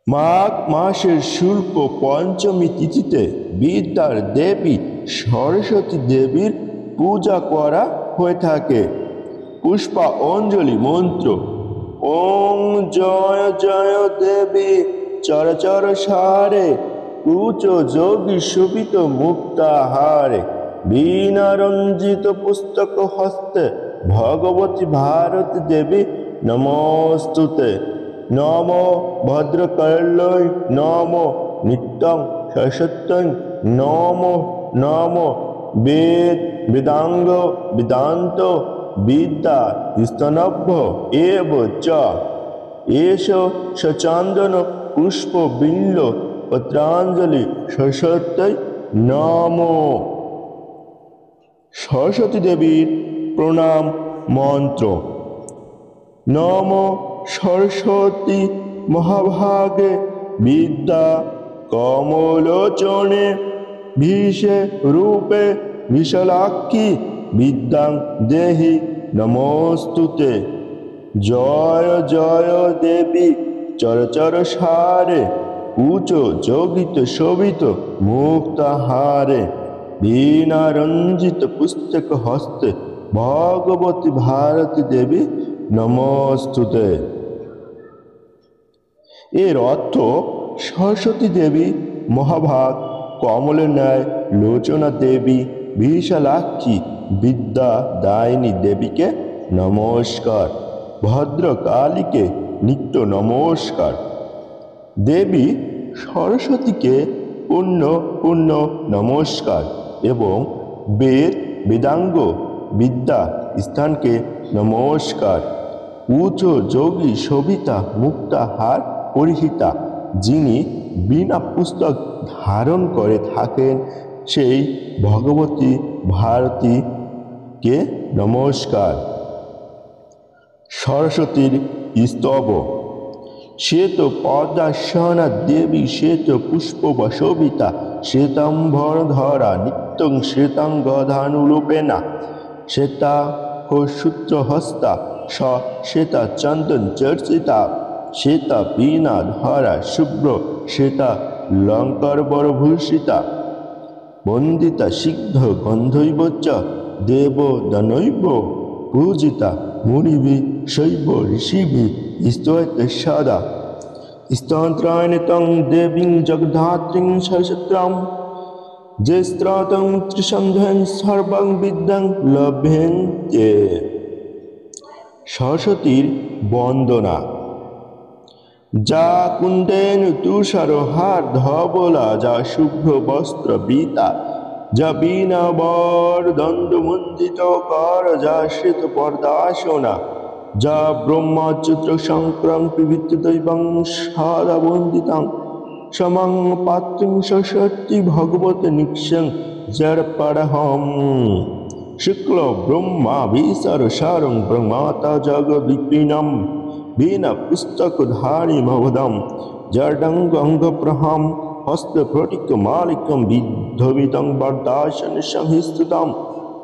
মাঘ মাসের শুক্ল পঞ্চমী তিথিতে বিদ্যার দেবী সরস্বতী দেবীর পূজা করা হয়ে থাকে। পুষ্পা অঞ্জলি মন্ত্র: ওং জয় জয় দেবী চরচর সারে, কুচ যোগী শোভিত মুক্তাহারে, বীণা রঞ্জিত পুস্তক হস্তে, ভগবতী ভারতী দেবী নমস্তুতে। নম ভদ্রকর্ণৈ নম নিত্যং সত্যং নম নম বেদ বেদাঙ্গ বেদান্ত বিদ্যা স্তনভ্য এব চ। এষ সচন্দন পুষ্প বিল্ল পত্রাঞ্জলি সরস্বত্যৈ নমো। সরস্বতী দেবীর প্রণাম মন্ত্র: নম সরস্বতী মহাভাগে বিদ্যা কমলোচনে, ভীষে রূপে বিশালাক্ষী বিদ্যাং দেহি নমস্তুতে। জয় জয় দেবী চরচর সারে, উচ যোগিত শোভিত মুক্তাহারে, বীণা রঞ্জিত পুস্তক হস্তে, ভগবতী ভারতী দেবী নমস্তুতে। এর অর্থ, সরস্বতী দেবী মহাভাগ, কমলের ন্যায় লোচনা দেবী, বিশালাক্ষী বিদ্যা দায়িনী দেবীকে নমস্কার, ভদ্রকালীকে নিত্য নমস্কার। দেবী সরস্বতীকে পূর্ণ পূর্ণ নমস্কার এবং বেদ বেদাঙ্গ বিদ্যা স্থানকে নমস্কার। উচ্চ যোগী শোভিতা মুক্তাহার পরিহিতা, যিনি বিনা পুস্তক ধারণ করে থাকেন, সেই ভগবতী ভারতীকে নমস্কার। সরস্বতীর স্তব: শ্বেত পদ্মাসনা দেবী শ্বেত পুষ্পশোভিতা, শ্বেতাম্বরধরা নিত্যং শ্বেতাঙ্গধানুরূপেণা, শ্বেতা সূত্রহস্তা স শ্বেতা চন্দন চর্চিতা, শ্বেতা বীণা ধরা শুভ্র শ্বেতা লঙ্করবরভূষিতা, বন্দিতা সিদ্ধ গন্ধৈব চ দেব দানৈব পূজিতা, মুনিভি শৈব ঋষিভি স্তোয়তে সদা। স্তোত্রাণি তং দেবীং জগদ্ধাত্রীং সহস্রম, যে স্তোত্রং ত্রিসন্ধ্যেন সর্বং বিদ্যাং লভ্যন্তে। সরস্বতীর বন্দনা: যা কুন্দেন তুষারহার ধবলা, যা শুভ্র বস্ত্র বীতা, যা বীণা বর দণ্ডমণ্ডিত কর, যা শ্বেত পর্দাসনা, যা ব্রহ্মচিত্র শঙ্করং পিবিত দৈবং সদা বন্দিতাং, সমং পাত্রং সরস্বতী ভগবত নিক্ষং জড়পরহম। শুক্ল ব্রহ্মা বিসর সারং ব্রহ্মাতা জগদ্বিপিনম, বীণা পুস্তকধারী মহোদম জডঙ্গঙ্গপ্রহম, হস্তফটিক মালিকম বিদ্ধবিদং বরদাসন সংহিস্তম,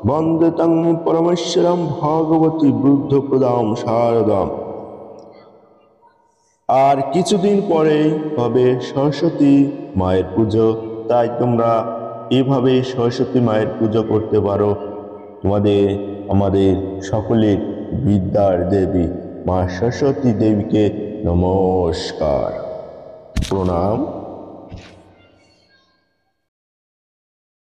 বন্দে তং পরমেশ্বরম ভগবতী বুদ্ধপ্রদাম শারদাম। আর কিছুদিন পরেই হবে সরস্বতী মায়ের পুজো, তাই তোমরা এভাবে সরস্বতী মায়ের পুজো করতে পারো। আমাদের সকলের বিদ্যার দেবী মা সরস্বতী দেবীকে নমস্কার, প্রণাম।